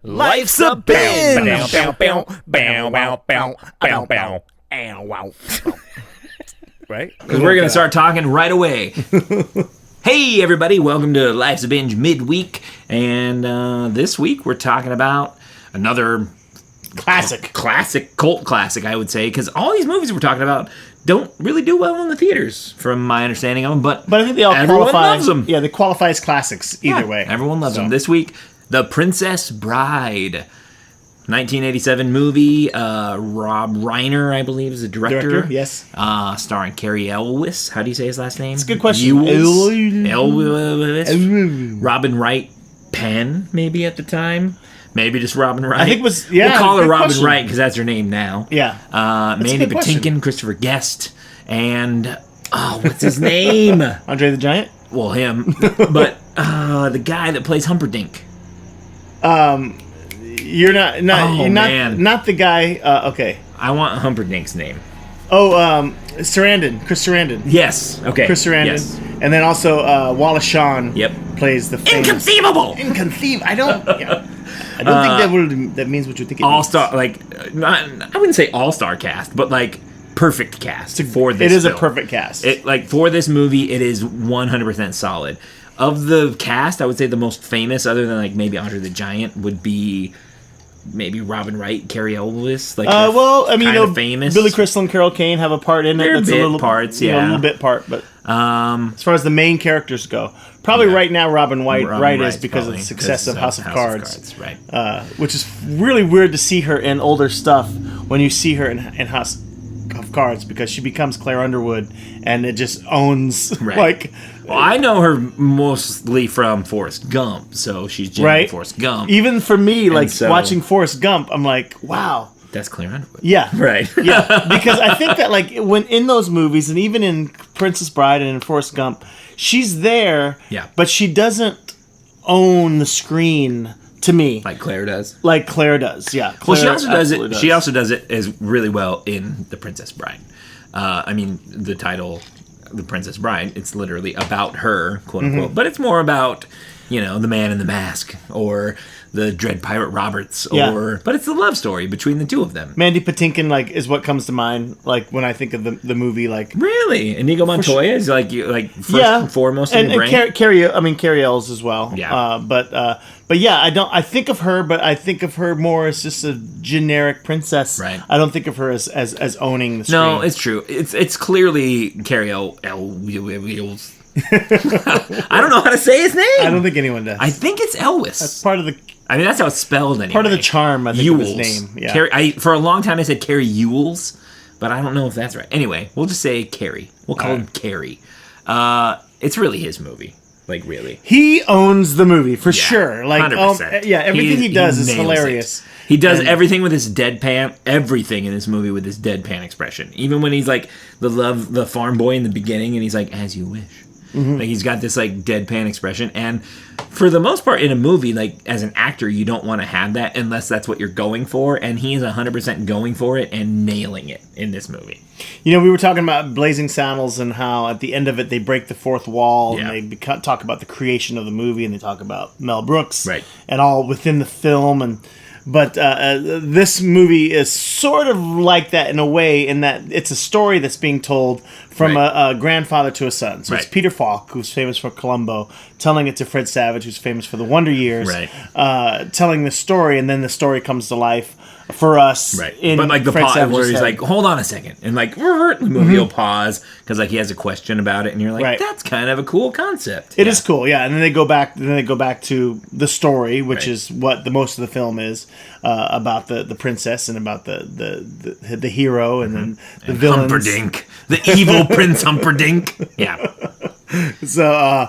Life's a binge. Right? Because we're going to start talking right away. Hey, everybody. Welcome to Life's a Binge midweek. And this week we're talking about another cult classic, I would say. Because all these movies we're talking about don't really do well in the theaters, from my understanding of them. But I think they all everyone qualify. loves them. Yeah, they qualify as classics either way. Everyone loves them. This week, The Princess Bride. 1987 movie. Rob Reiner, I believe, is the director. Yes. Starring Cary Elwes. How do you say his last name? It's a good question. Elwes. Robin Wright Penn, maybe at the time. Maybe just Robin Wright. I think it was, yeah. We'll call her Robin question. Wright because that's her name now. Yeah. Mandy Patinkin, Christopher Guest, and what's his name? Andre the Giant? Well, him. But the guy that plays Humperdinck. You're not the guy. Okay. I want Humperdinck's name. Oh, Sarandon. Chris Sarandon. Yes. Okay. Chris Sarandon. Yes. And then also Wallace Shawn. Yep. Plays the famous... Inconceivable. I don't. Yeah. I don't think that means what you think it means. All-star, I wouldn't say all-star cast, but perfect cast for this. It is film. a perfect cast. For this movie, it is 100% solid. Of the cast, I would say the most famous, other than maybe Andre the Giant, would be maybe Robin Wright, Cary Elwes. Famous. Billy Crystal and Carol Kane have a part in it. They're That's bit a little parts, a little bit part, but as far as the main characters go, probably right now Robin Wright is because of the success of House of Cards, right? Which is really weird to see her in older stuff when you see her in House of Cards, because she becomes Claire Underwood and it just owns Well, I know her mostly from Forrest Gump, so she's Jenny Forrest Gump. Even for me, watching Forrest Gump, I'm like, wow. That's Claire Underwood. Yeah. Right. Yeah. Because I think that when in those movies, and even in Princess Bride and in Forrest Gump, she's there, but she doesn't own the screen to me. Like Claire does? Yeah. Well, she also does it. She also does it as really well in The Princess Bride. The title, The Princess Bride, it's literally about her, quote unquote, but it's more about, the man in the mask or the Dread Pirate Roberts, but it's a love story between the two of them. Mandy Patinkin is what comes to mind when I think of the movie. Really, Inigo Montoya is first and foremost in the brain. And Cary Elwes as well. Yeah, but yeah, I think of her, but I think of her more as just a generic princess. Right. I don't think of her as owning the screen. No, it's true. It's clearly Cary Elwes. I don't know how to say his name. I don't think anyone does. I think it's Elwes. That's part of the... that's how it's spelled anyway. Part of the charm, I think, of his name. Yeah. For a long time, I said Cary Elwes, but I don't know if that's right. Anyway, we'll just say Cary. We'll call him Cary. It's really his movie. Really. He owns the movie, for sure. 100%. Everything he does is hilarious. He does everything with his deadpan, everything in this movie with his deadpan expression. Even when he's the farm boy in the beginning, and he's like, as you wish. Mm-hmm. He's got this deadpan expression, and for the most part in a movie, as an actor, you don't want to have that unless that's what you're going for, and he is 100% going for it and nailing it in this movie. We were talking about Blazing Saddles and how at the end of it they break the fourth wall, and they talk about the creation of the movie, and they talk about Mel Brooks, and all within the film, But this movie is sort of like that in a way, in that it's a story that's being told from a grandfather to a son. So it's Peter Falk, who's famous for Columbo, telling it to Fred Savage, who's famous for The Wonder Years, telling the story, and then the story comes to life for us. Right. But the pause where he's like, hold on a second. And the movie will pause because he has a question about it, and you're like, that's kind of a cool concept. It is cool, yeah. And then they go back to the story, which is what the most of the film is, about the princess and about the hero and then the villains. Humperdinck. The evil Prince Humperdinck. Yeah. So,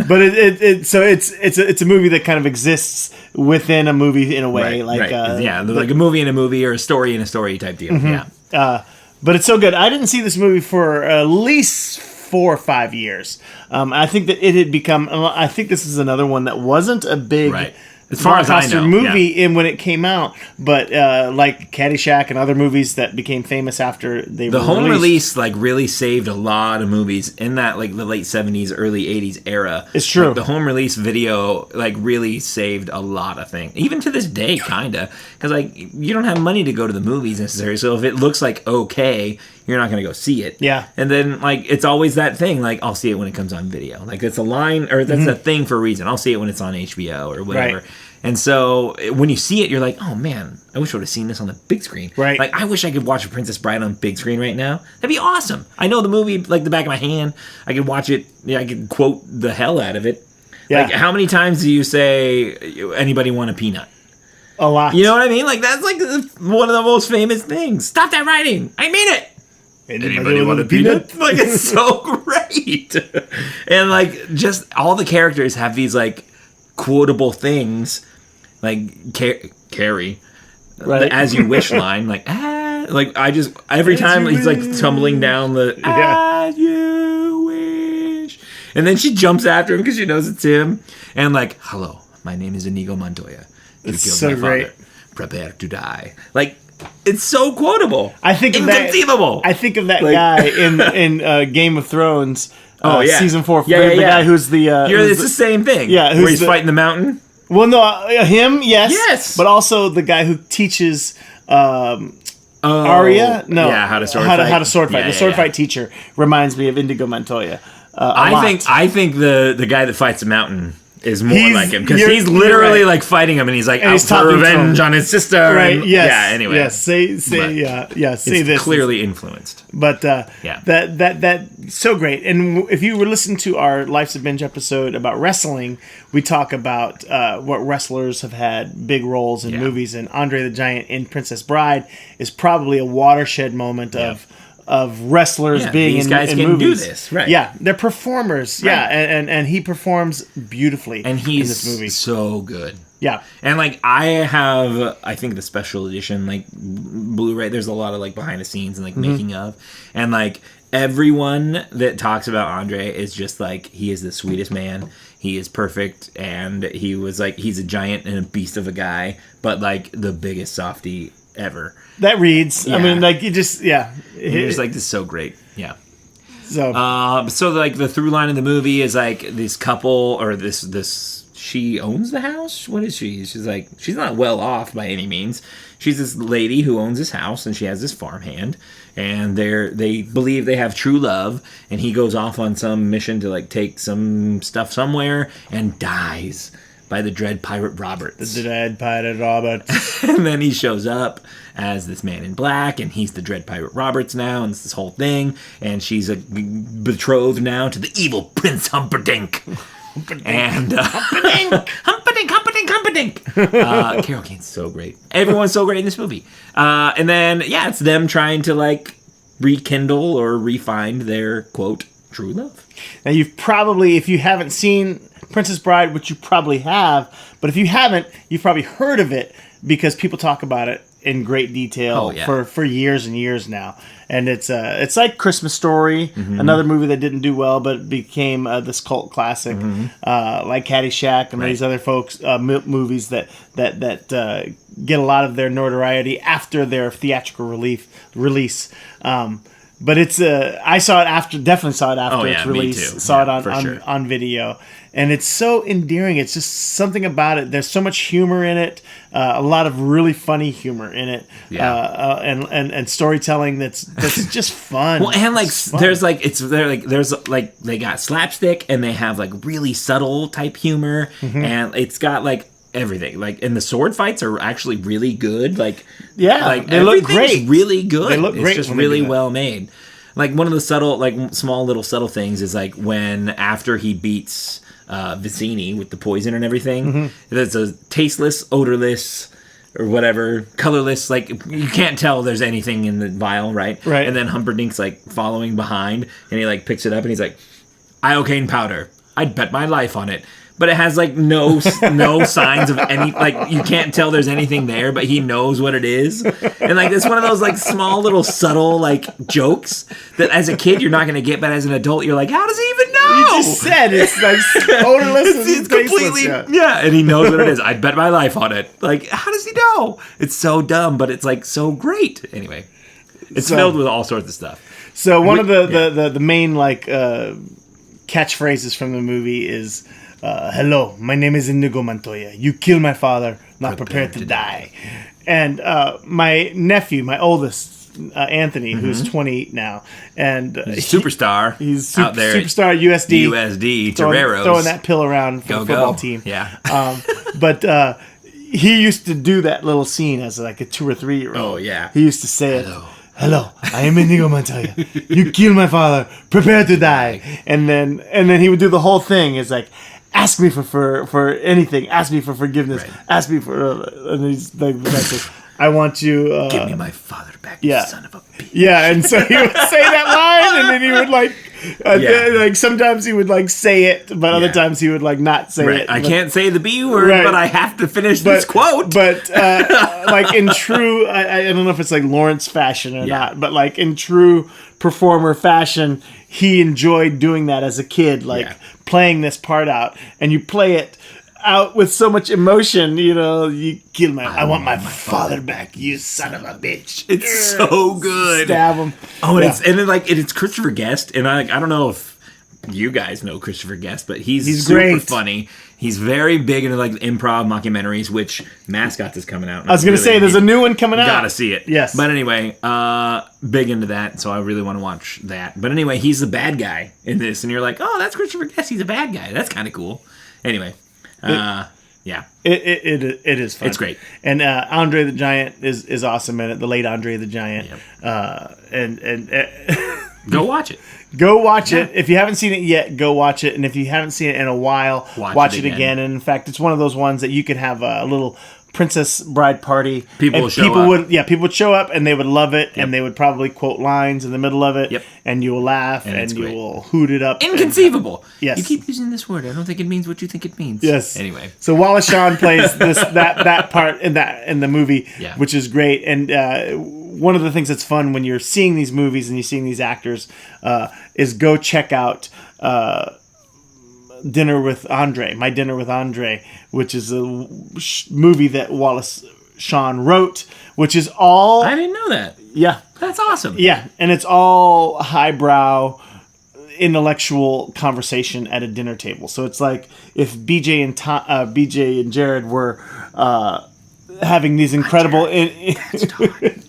but it's a movie that kind of exists within a movie in a way, like a movie in a movie or a story in a story type deal. Mm-hmm. Yeah, but it's so good. I didn't see this movie for at least 4 or 5 years. I think that it had become. I think this is another one that wasn't a big As far as I know, movie in when it came out, but like Caddyshack and other movies that became famous after they were the home released. release like really saved a lot of movies in that like the late 70s, early 80s era. It's true. Like, the home release video like really saved a lot of things, even to this day, kinda, because like you don't have money to go to the movies necessarily. So if it looks like okay, you're not gonna go see it. Yeah. And then like it's always that thing like I'll see it when it comes on video. Like it's a line or that's a thing for a reason. I'll see it when it's on HBO or whatever. Right. And so when you see it, you're like, oh man, I wish I would have seen this on the big screen. Right. Like I wish I could watch A Princess Bride on big screen right now. That'd be awesome. I know the movie like the back of my hand. I could watch it. Yeah, I could quote the hell out of it. Yeah. Like how many times do you say anybody want a peanut? A lot. You know what I mean? Like that's like one of the most famous things. Stop that writing. I mean it. Anybody want a peanut? Like it's so great. And like just all the characters have these like quotable things. Like Carrie, right. The "As You Wish" line, like like I just every time he's like tumbling down the "As You Wish," and then she jumps after him because she knows it's him, and like, "Hello, my name is Inigo Montoya. You It's killed so my great. father. Prepare to die." Like it's so quotable. I think inconceivable. I think of that guy in Game of Thrones. Season 4. Yeah. Guy who's the. It's the same thing. Yeah, where he's fighting the mountain. Well, no, him, yes. Yes. But also the guy who teaches Arya? No. Yeah, how to sword fight. fight. How to sword fight. Yeah, The sword fight teacher reminds me of Indigo Montoya. I think the guy that fights the mountain is more like him because he's you're literally right. like fighting him and he's like And out he's for talking to revenge him. on his sister. Right, and, yes. Yeah, anyway. Yes, say It's this. clearly influenced. But Yeah. that so great. And if you were listening to our Life's a Binge episode about wrestling, we talk about what wrestlers have had big roles in movies, and Andre the Giant in Princess Bride is probably a watershed moment of wrestlers being these in, guys in can movies. do this, right? Yeah, they're performers. Right. Yeah, and he performs beautifully And he's in this movie. so good. Yeah. And like I have, I think the special edition like Blu-ray. There's a lot of like behind the scenes and like making of, and like everyone that talks about Andre is just like he is the sweetest man. He is perfect, and he was like he's a giant and a beast of a guy, but like the biggest softie ever. That reads. Yeah. I mean, like you just He was like this is so great. Yeah. So So like the through line of the movie is like this couple or this she owns the house. What is she? She's like she's not well off by any means. She's this lady who owns this house and she has this farmhand and they believe they have true love and he goes off on some mission to like take some stuff somewhere and dies by the Dread Pirate Roberts. The Dread Pirate Roberts. And then he shows up as this man in black, and he's the Dread Pirate Roberts now, and it's this whole thing. And she's betrothed now to the evil Prince Humperdinck. And Humperdinck. Carol Kane's so great. Everyone's so great in this movie. And then it's them trying to like rekindle or re-find their quote true love. Now you've probably, if you haven't seen Princess Bride, which you probably have, but if you haven't, you've probably heard of it because people talk about it in great detail for years and years now. And it's like Christmas Story, another movie that didn't do well, but it became this cult classic, like Caddyshack and these other folks movies that get a lot of their notoriety after their theatrical release. But it's I saw it definitely saw it after its release. Me too. Saw it on video, and it's so endearing. It's just something about it. There's so much humor in it, a lot of really funny humor in it, and storytelling that's just fun. Well, and like there's they got slapstick and they have like really subtle type humor, and it's got like everything, like, and the sword fights are actually really good. Like they look great. Really good. They look great. It's just really well made. Like one of the subtle, like small little subtle things is like when after he beats Vicini with the poison and everything, there's a tasteless, odorless, or whatever, colorless. Like you can't tell there's anything in the vial, right? Right. And then Humperdinck's like following behind, and he like picks it up, and he's like, "Iocane powder. I'd bet my life on it." But it has like no signs of any, like you can't tell there's anything there, but he knows what it is. And like it's one of those like small little subtle like jokes that as a kid you're not gonna get, but as an adult you're like, how does he even know? know? You just said it's like odorless. It's completely and he knows what it is. I'd bet my life on it. Like, how does he know? It's so dumb, but it's like so great. Anyway, it's filled with all sorts of stuff. So one of the main like catchphrases from the movie is, "Hello, my name is Inigo Montoya. You killed my father, not prepared to die." And my nephew, my oldest, Anthony, who's 20 now, and he's a superstar. He's out there, superstar at USD, Toreros, throwing that pill around for the football team. Yeah, but he used to do that little scene as like a 2 or 3 year old. Oh yeah, he used to say Hello, I am Inigo Montoya. You killed my father. Prepare to die. And then he would do the whole thing. It's like, ask me for anything. Ask me for forgiveness. Right. Ask me for. And he's like, I want you. Give me my father back, you son of a bitch. Yeah, and so he would say that line, and then he would like. Like sometimes he would like say it, but other times he would like not say it. I can't say the B word, but I have to finish this quote. But like in true, I don't know if it's like Lawrence fashion or not, but like in true performer fashion, he enjoyed doing that as a kid, like playing this part out, and you play it out with so much emotion, you kill I want my father back, you son of a bitch. It's so good. Stab him. Oh, and it's Christopher Guest, and I don't know if you guys know Christopher Guest, but he's super great. Funny. He's very big into like improv mockumentaries, which Mascots is coming out. I was going to say, there's a new one coming out. Gotta see it. Yes. But anyway, big into that, so I really want to watch that. But anyway, he's the bad guy in this, and you're like, oh, that's Christopher Guest. He's a bad guy. That's kind of cool. Anyway. It is fun. It's great. And Andre the Giant is awesome in it. The late Andre the Giant. Yep. And go watch it. Go watch it. If you haven't seen it yet, go watch it. And if you haven't seen it in a while, watch it again. And in fact, it's one of those ones that you could have a little Princess Bride party. People would show up and they would love it, and they would probably quote lines in the middle of it, and you will laugh and you will hoot it up. Inconceivable. Yes. You keep using this word. I don't think it means what you think it means. Yes. Anyway. So Wallace Shawn plays that part in the movie, which is great. And one of the things that's fun when you're seeing these movies and you're seeing these actors is go check out Dinner with Andre, My Dinner with Andre, which is a movie that Wallace Shawn wrote, which is all... I didn't know that. Yeah. That's awesome. Yeah, and it's all highbrow, intellectual conversation at a dinner table. So it's like if BJ and Jared were having these incredible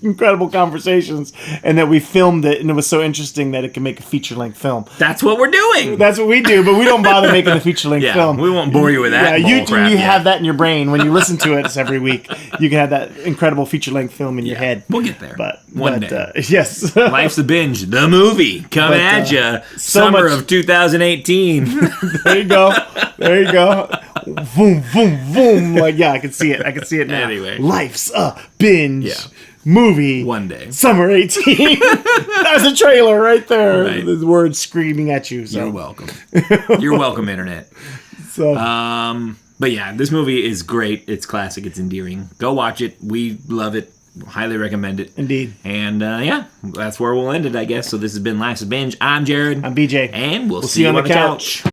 incredible conversations, and that we filmed it, and it was so interesting that it can make a feature-length film. That's what we're doing. That's what we do, but we don't bother making a feature-length film. We won't bore you with that. You have that in your brain when you listen to it every week. You can have that incredible feature-length film in your head. We'll get there. But one day. Yes. Life's a Binge, the movie coming at you, summer of 2018. There you go. Boom, boom, boom. Like, I can see it. I can see it now. Anyway. Life's a Binge movie. One day. Summer 18. That's a trailer right there. Right. The words screaming at you. So. You're welcome. You're welcome, Internet. So. But yeah, this movie is great. It's classic. It's endearing. Go watch it. We love it. Highly recommend it. Indeed. And that's where we'll end it, I guess. So this has been Life's a Binge. I'm Jared. I'm BJ. And we'll see you on the couch.